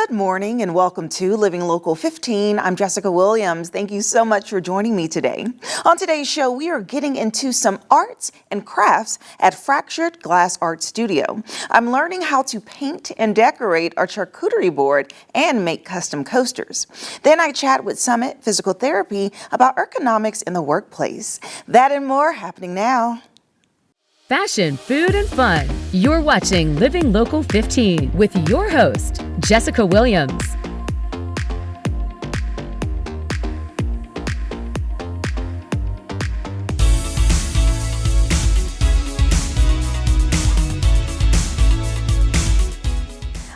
Good morning and welcome to Living Local 15. I'm Jessica Williams. Thank you so much for joining me today. On today's show, we are getting into some arts and crafts at Fractured Glass Art Studio. I'm learning how to paint and decorate our charcuterie board and make custom coasters. Then I chat with Summit Physical Therapy about ergonomics in the workplace. That and more happening now. Fashion, food, and fun. You're watching Living Local 15 with your host, Jessica Williams.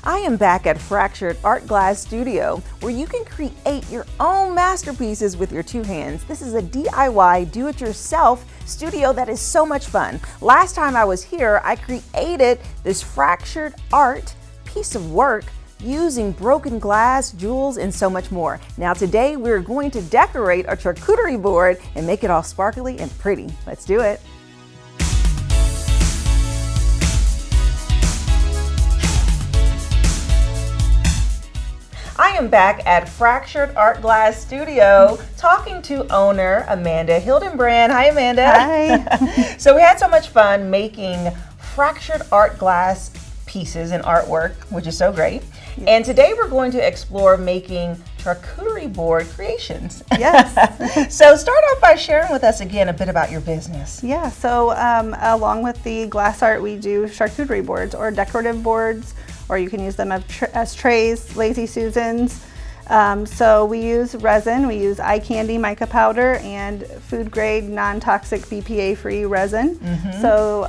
I am back at Fractured Art Glass Studio, where you can create your own masterpieces with your two hands. This is a DIY, do-it-yourself studio that is so much fun. Last time I was here, I created this fractured art piece of work using broken glass, jewels, and so much more. Now today, we're going to decorate our charcuterie board and make it all sparkly and pretty. Let's do it. I am back at Fractured Art Glass Studio talking to owner Amanda Hildenbrand. Hi, Amanda. Hi. So we had so much fun making fractured art glass pieces and artwork, which is so great. Yes. And today we're going to explore making charcuterie board creations. Yes. So start off by sharing with us again a bit about your business. Yeah, so along with the glass art, we do charcuterie boards or decorative boards, or you can use them as trays, Lazy Susans. So we use resin, we use eye candy mica powder and food grade non-toxic BPA-free resin. So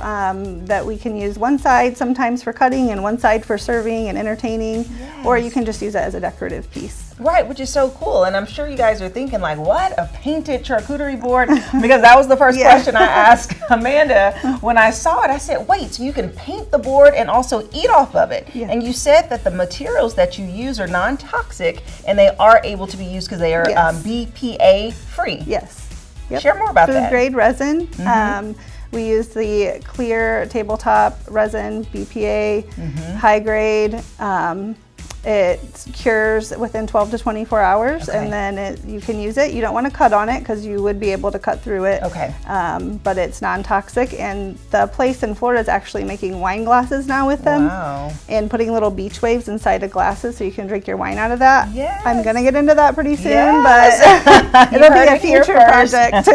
that we can use one side sometimes for cutting and one side for serving and entertaining, or you can just use it as a decorative piece. Right, which is so cool. And I'm sure you guys are thinking like, what, a painted charcuterie board? Because that was the first question I asked Amanda when I saw it. I said, wait, so you can paint the board and also eat off of it. Yeah. And you said that the materials that you use are non-toxic and they are able to be used because they are BPA free. Yes. Yep. Share more about that. Food grade resin. We use the clear tabletop resin, BPA, high grade. It cures within 12 to 24 hours, and then you can use it. You don't want to cut on it because you would be able to cut through it. Okay. But it's non-toxic, and the place in Florida is actually making wine glasses now with them. Wow. And putting little beach waves inside of glasses so you can drink your wine out of that. Yes. I'm going to get into that pretty soon, Yes. but it'll be a future project.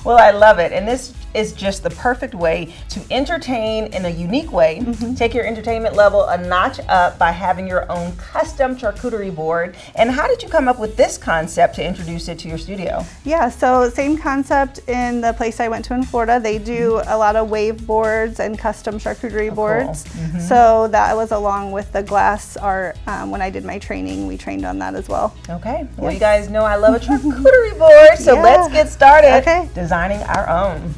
Well, I love it. And this is just the perfect way to entertain in a unique way. Take your entertainment level a notch up by having your own custom charcuterie board. And how did you come up with this concept to introduce it to your studio? Yeah, so same concept in the place I went to in Florida. They do a lot of wave boards and custom charcuterie boards. Cool. So that was along with the glass art. When I did my training, we trained on that as well. Okay, well you guys know I love a charcuterie board, so let's get started designing our own.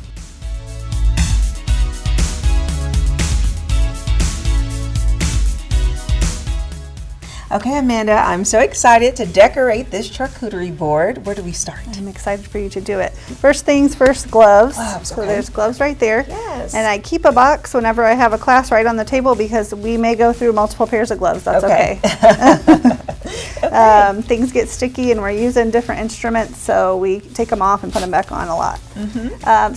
Okay, Amanda, I'm so excited to decorate this charcuterie board. Where do we start? I'm excited for you to do it. First things first, gloves. So there's gloves right there. Yes. And I keep a box whenever I have a class right on the table because we may go through multiple pairs of gloves. That's okay. Things get sticky and we're using different instruments, so we take them off and put them back on a lot.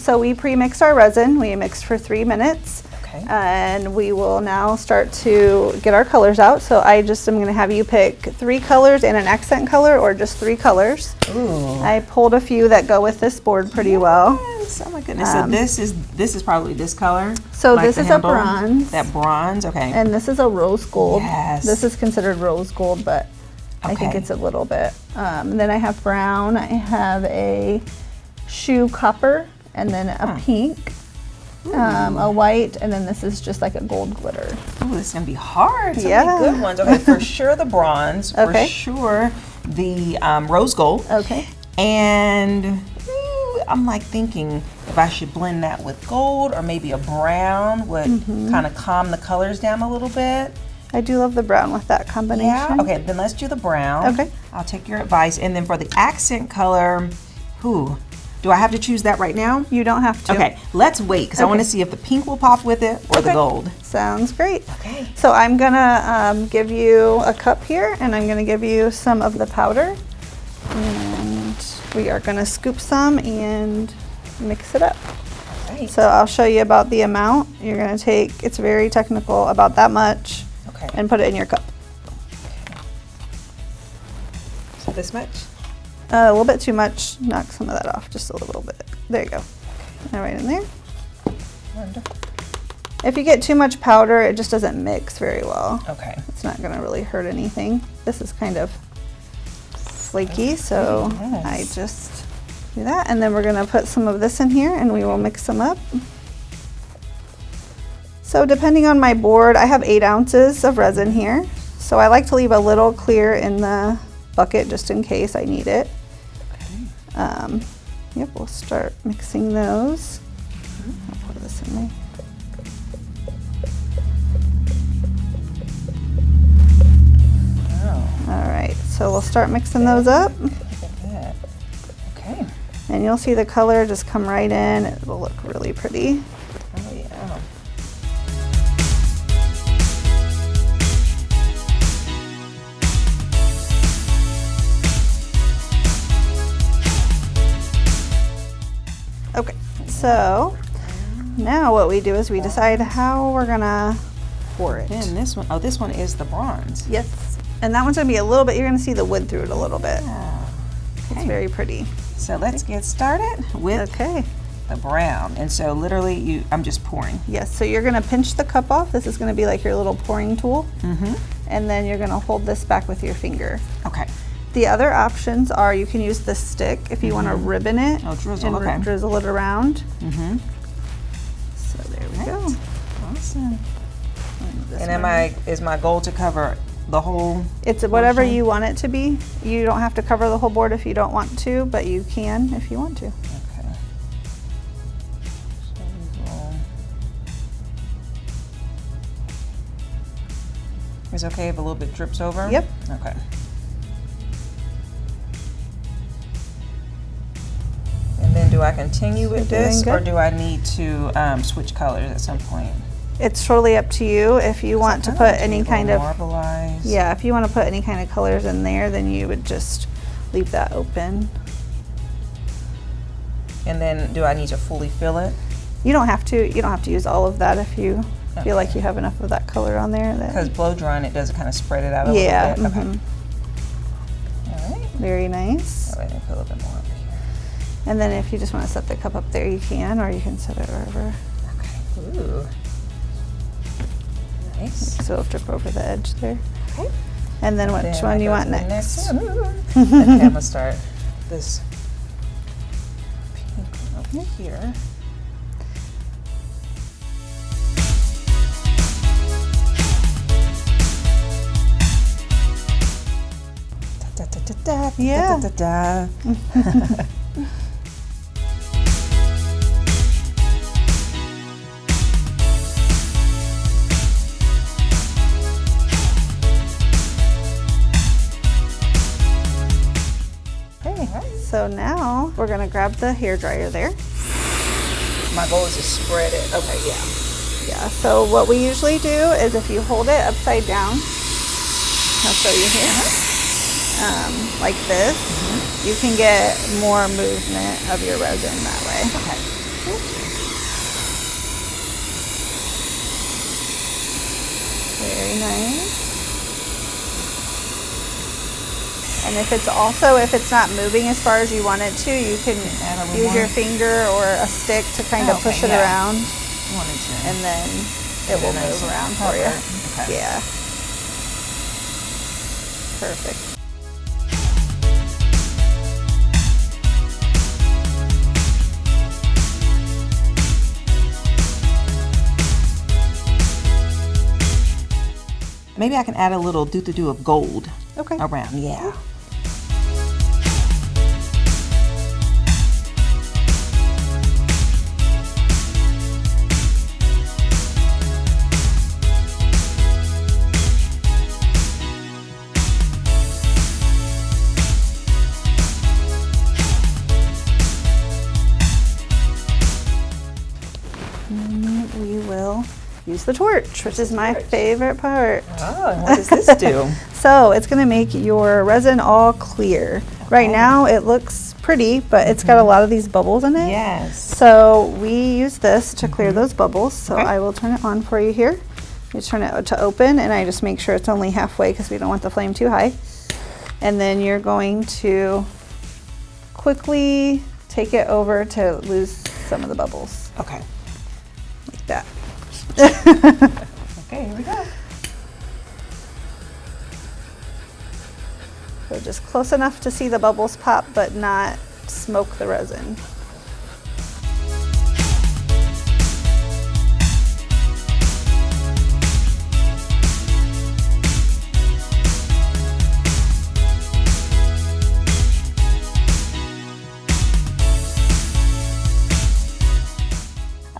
So we pre-mix our resin. We mix for 3 minutes. And we will now start to get our colors out. So I just am going to have you pick 3 colors and an accent color, or just 3 colors. Ooh. I pulled a few that go with this board pretty well. Oh my goodness. So this is probably this color. So like this is a bronze. That bronze, okay. And this is a rose gold. Yes. This is considered rose gold, but I think it's a little bit. And then I have brown. I have a shoe copper, and then a pink. A white, and then this is just like a gold glitter. Oh, this is gonna be hard. So many good ones. Okay, for sure the bronze. For sure the rose gold. Okay. And I'm like thinking if I should blend that with gold or maybe a brown would kind of calm the colors down a little bit. I do love the brown with that combination. Yeah. Okay, then let's do the brown. Okay. I'll take your advice. And then for the accent color, Do I have to choose that right now? You don't have to. Okay, let's wait because I want to see if the pink will pop with it or the gold. Sounds great. Okay. So I'm gonna give you a cup here, and I'm gonna give you some of the powder, and we are gonna scoop some and mix it up. Right. So I'll show you about the amount. You're gonna take, it's very technical, about that much, and put it in your cup. So this much? A little bit too much. Knock some of that off, just a little bit. There you go. All right in there. Wonderful. If you get too much powder, it just doesn't mix very well. Okay. It's not gonna really hurt anything. This is kind of flaky, so I just do that. And then we're gonna put some of this in here and we will mix them up. So depending on my board, I have 8 ounces of resin here. So I like to leave a little clear in the bucket just in case I need it. Yep, we'll start mixing those. I'll put this in there. Wow. All right, so we'll start mixing those up. Look at that. Okay. And you'll see the color just come right in. It will look really pretty. Oh yeah. Okay, so now what we do is we decide how we're gonna pour it. And this one, oh, this one is the bronze. Yes, and that one's gonna be a little bit, you're gonna see the wood through it a little bit. Ah, It's very pretty. So let's get started with Okay, the brown. And so literally I'm just pouring. yes, so you're gonna pinch the cup off. This is gonna be like your little pouring tool. And then you're gonna hold this back with your finger. Okay. The other options are you can use the stick if you want to ribbon it drizzle, and okay. drizzle it around. So there we go. Awesome. This And one. is my goal to cover the whole? It's whatever portion? you want it to be. You don't have to cover the whole board if you don't want to, but you can if you want to. Okay. So we will. Is it okay if a little bit drips over? Yep. Okay. And then do I continue with You're doing this, or good. do I need to switch colors at some point? It's totally up to you. If you want to put any kind of, marbleize. yeah, if you want to put any kind of colors in there, then you would just leave that open. And then do I need to fully fill it? You don't have to. You don't have to use all of that if you feel like you have enough of that color on there. Because blow drying it does kind of spread it out a Yeah. little bit. Okay. All right. Very nice. All right, let me put a little bit more up here. And then if you just want to set the cup up there, you can, or you can set it wherever. Okay. Ooh. Nice. So it'll drip over the edge there. Okay. And then which Then one I you go want to the next? one. Okay, I'm gonna start this pink over here. Da, da, da, da, da, Yeah. da, da, da. So now we're gonna grab the hair dryer there. My goal is to spread it. Okay, yeah. Yeah, so what we usually do is if you hold it upside down, I'll show you here, like this, you can get more movement of your resin that way. Okay. Very nice. And if it's not moving as far as you want it to, you can Add a little use your more. finger or a stick to kind of Okay, push it yeah. around, Wanted to. and then it will nice move and around for you. covered. Okay. Yeah. Perfect. Maybe I can add a little do of gold Okay. around. Yeah. use the torch, which is my favorite part. Oh, and what does this do? So it's going to make your resin all clear. Right now it looks pretty, but it's got a lot of these bubbles in it. Yes. So we use this to clear those bubbles. So I will turn it on for you here. You turn it to open, and I just make sure it's only halfway because we don't want the flame too high. And then you're going to quickly take it over to lose some of the bubbles. Okay. Like that. Okay, here we go. So just close enough to see the bubbles pop, but not smoke the resin.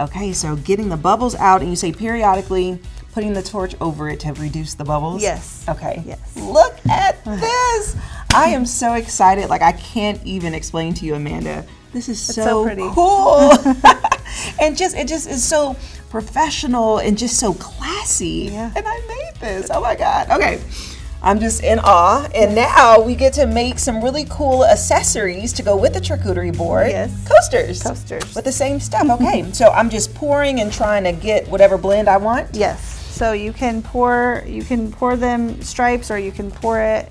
Okay, so getting the bubbles out, and you say periodically putting the torch over it to reduce the bubbles? Yes. Okay. Yes. Look at this. I am so excited. Like, I can't even explain to you, Amanda. This is so pretty. Cool. And it just is so professional and just so classy. Yeah. And I made this. Oh my God. Okay. I'm just in awe. And now we get to make some really cool accessories to go with the charcuterie board. Yes. Coasters. Coasters. With the same stuff. Okay. So I'm just pouring and trying to get whatever blend I want. Yes. So you can pour them stripes, or you can pour it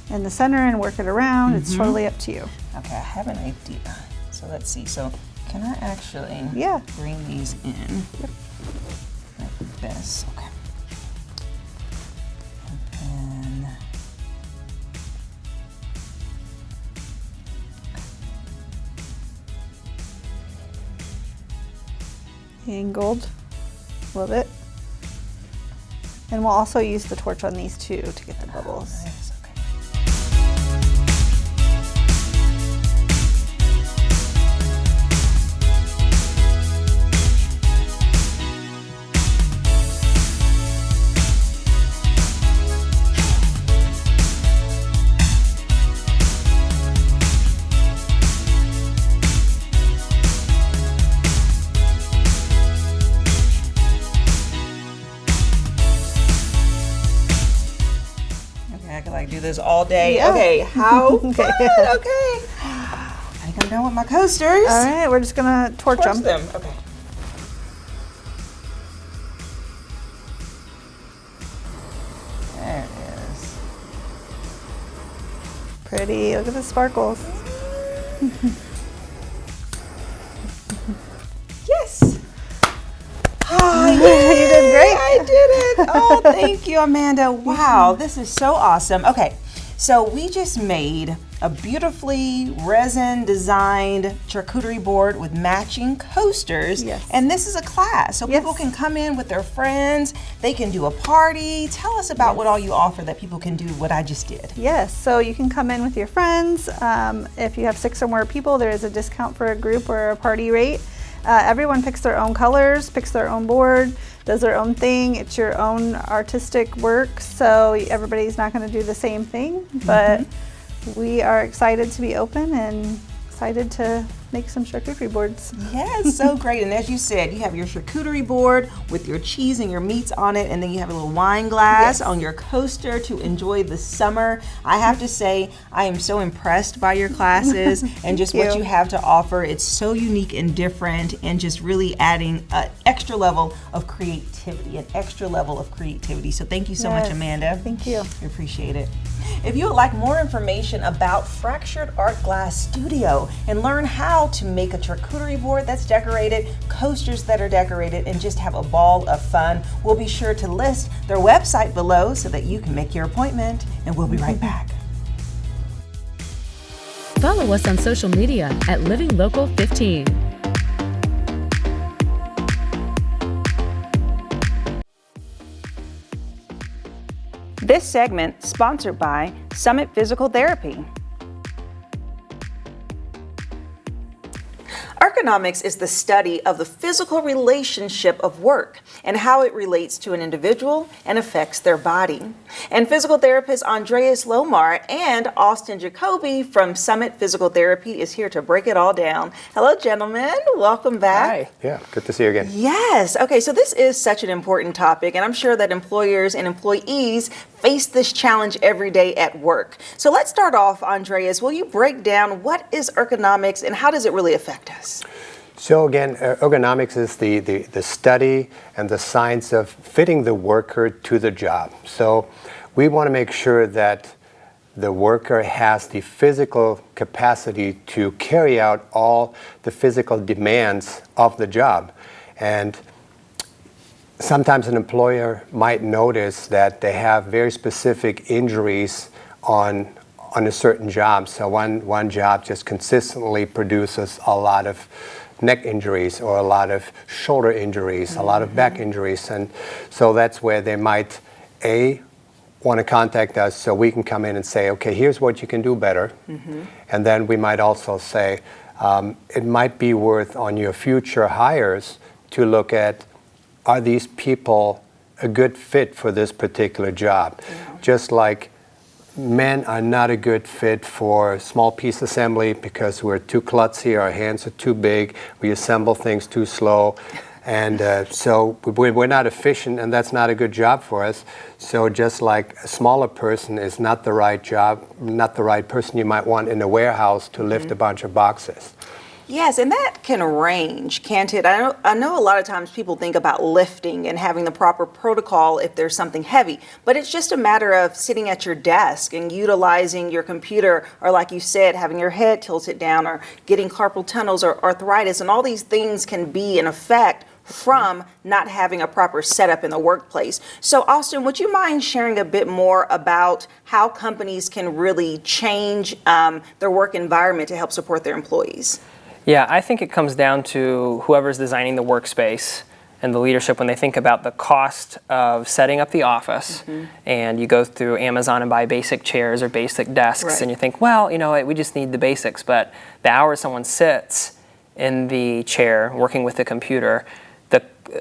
in the center and work it around. It's totally up to you. Okay, I have an idea. So let's see. So can I actually bring these in? Yep. Like this. Okay. And then Angled. Love it. And we'll also use the torch on these too to get the bubbles. nice. Okay. I could like do this all day. Yeah. Okay, how fun. Okay. Okay. I think I'm done with my coasters. All right, we're just gonna torch Torch them. them. Okay. There it is. Pretty. Look at the sparkles. Yes. Oh, You did great. I did it. Oh, thank you, Amanda. Wow, this is so awesome. Okay, so we just made a beautifully resin designed charcuterie board with matching coasters. Yes. And this is a class, so people can come in with their friends. They can do a party. Tell us about what all you offer that people can do what I just did. Yes, so you can come in with your friends. If you have 6 or more people, there is a discount for a group or a party rate. Everyone picks their own colors, picks their own board, does their own thing. It's your own artistic work, so everybody's not going to do the same thing, but we are excited to be open and excited to make some charcuterie boards. Yes, so great. And as you said, you have your charcuterie board with your cheese and your meats on it, and then you have a little wine glass on your coaster to enjoy the summer. I have to say, I am so impressed by your classes and just what you have to offer. It's so unique and different, and just really adding an extra level of creativity, So thank you so much, Amanda. Thank you. We appreciate it. If you would like more information about Fractured Art Glass Studio and learn how to make a charcuterie board that's decorated, coasters that are decorated, and just have a ball of fun, we'll be sure to list their website below so that you can make your appointment, and we'll be right back. Follow us on social media at Living Local 15. This segment sponsored by Summit Physical Therapy. ergonomics is the study of the physical relationship of work and how it relates to an individual and affects their body. And physical therapist Andreas Lomar and Austin Jacoby from Summit Physical Therapy is here to break it all down. Hello, gentlemen. Welcome back. Hi. Yeah, good to see you again. Yes. Okay, so this is such an important topic, and I'm sure that employers and employees face this challenge every day at work. So let's start off, Andreas. Will you break down what is ergonomics and how does it really affect us? So again, ergonomics is the study and the science of fitting the worker to the job. So we want to make sure that the worker has the physical capacity to carry out all the physical demands of the job. And sometimes an employer might notice that they have very specific injuries on a certain job. So one job just consistently produces a lot of neck injuries or a lot of shoulder injuries, a lot of back injuries. And so that's where they might, want to contact us so we can come in and say, okay, here's what you can do better. And then we might also say, it might be worth on your future hires to look at, are these people a good fit for this particular job? Just like men are not a good fit for small piece assembly because we're too klutzy, our hands are too big, we assemble things too slow. And so we're not efficient, and that's not a good job for us. So just like a smaller person is not the right job, not the right person you might want in a warehouse to lift a bunch of boxes. Yes, and that can range, can't it? I know a lot of times people think about lifting and having the proper protocol if there's something heavy, but it's just a matter of sitting at your desk and utilizing your computer, or like you said, having your head tilted down, or getting carpal tunnels or arthritis, and all these things can be an effect from not having a proper setup in the workplace. So Austin, would you mind sharing a bit more about how companies can really change their work environment to help support their employees? Yeah, I think it comes down to whoever's designing the workspace and the leadership when they think about the cost of setting up the office. And you go through Amazon and buy basic chairs or basic desks, and you think, well, you know, we just need the basics. But the hours someone sits in the chair working with the computer,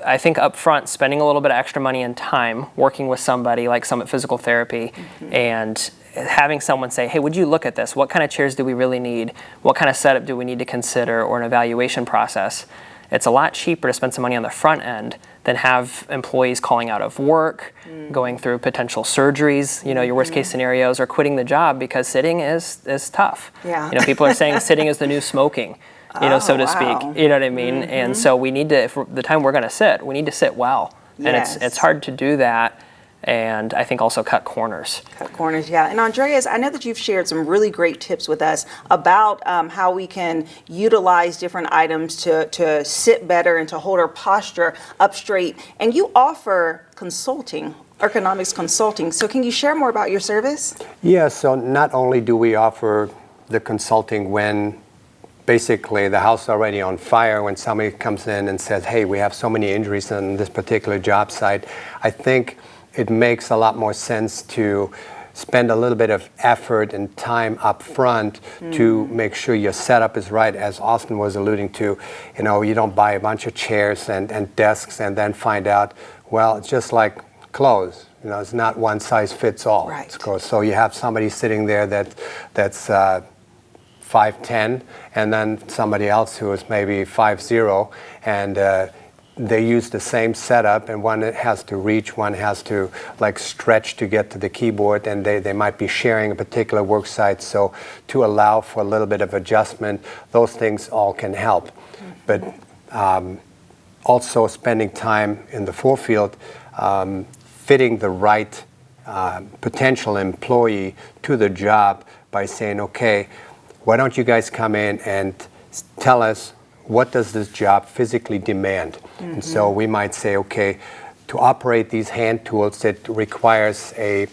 I think up front, spending a little bit of extra money and time working with somebody like Summit Physical Therapy and having someone say, hey, would you look at this? What kind of chairs do we really need? What kind of setup do we need to consider, or an evaluation process? It's a lot cheaper to spend some money on the front end than have employees calling out of work, going through potential surgeries, you know, your worst case scenarios, or quitting the job because sitting is tough. Yeah. You know, people are saying sitting is the new smoking. You know, so to speak, you know what I mean? And so we need to, if the time we're going to sit, we need to sit well. Yes. And it's hard to do that. And I think also cut corners. Cut corners, yeah. And Andreas, I know that you've shared some really great tips with us about how we can utilize different items to sit better and to hold our posture up straight. And you offer consulting, ergonomics consulting. So can you share more about your service? Yeah, so not only do we offer the consulting when basically the house is already on fire, when somebody comes in and says, hey, we have so many injuries on this particular job site, I think it makes a lot more sense to spend a little bit of effort and time up front to make sure your setup is right. As Austin was alluding to, you know, you don't buy a bunch of chairs and desks and then find out, well, it's just like clothes. You know, it's not one size fits all. Right. So you have somebody sitting there that's 5'10", and then somebody else who is maybe 5'0", and they use the same setup, and one has to reach, one has to like stretch to get to the keyboard, and they might be sharing a particular work site. So to allow for a little bit of adjustment, those things all can help. But also spending time in the forefield, fitting the right potential employee to the job by saying, okay, why don't you guys come in and tell us what does this job physically demand? And so we might say, okay, to operate these hand tools, it requires a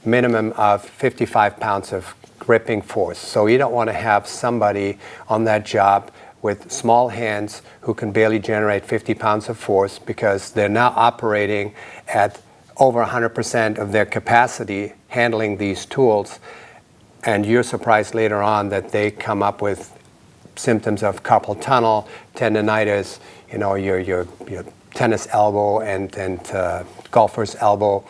minimum of 55 pounds of gripping force. So you don't want to have somebody on that job with small hands who can barely generate 50 pounds of force because they're now operating at over 100% of their capacity handling these tools. And you're surprised later on that they come up with symptoms of carpal tunnel, tendonitis, your tennis elbow and golfer's elbow.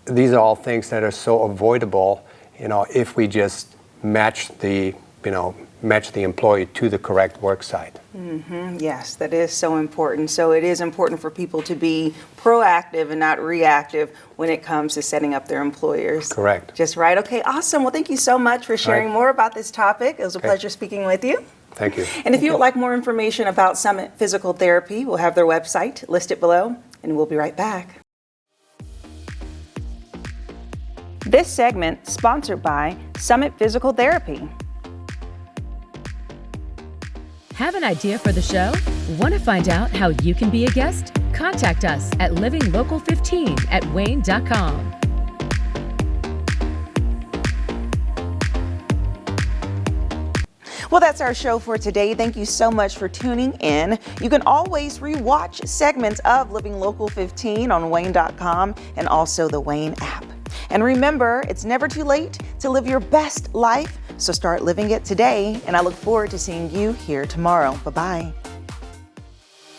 These are all things that are so avoidable, if we just match the employee to the correct work site. Yes, that is so important. So it is important for people to be proactive and not reactive when it comes to setting up their employers. Correct. Just right. Okay, awesome. Well, thank you so much for sharing more about this topic. It was a pleasure speaking with you. Thank you. And if you would like more information about Summit Physical Therapy, we'll have their website listed below, and we'll be right back. This segment sponsored by Summit Physical Therapy. Have an idea for the show? Want to find out how you can be a guest? Contact us at livinglocal15@wayne.com. Well, that's our show for today. Thank you so much for tuning in. You can always rewatch segments of Living Local 15 on wayne.com and also the Wayne app. And remember, it's never too late to live your best life, so start living it today. And I look forward to seeing you here tomorrow. Bye-bye.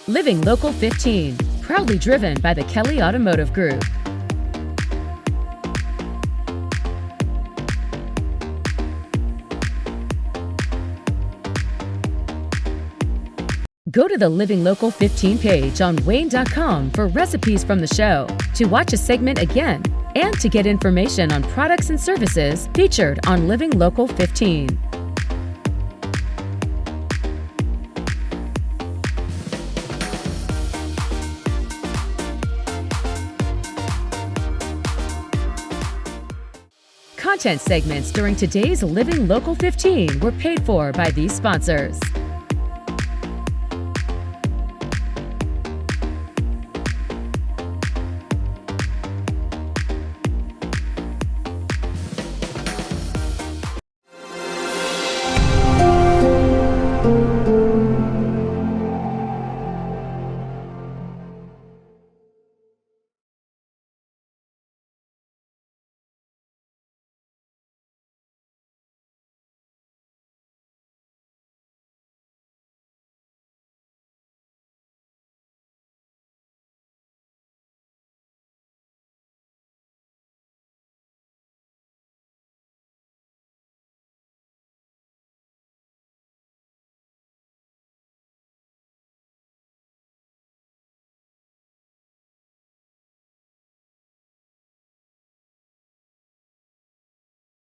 Living Local 15, proudly driven by the Kelly Automotive Group. Go to the Living Local 15 page on wayne.com for recipes from the show, to watch a segment again, and to get information on products and services featured on Living Local 15. Content segments during today's Living Local 15 were paid for by these sponsors.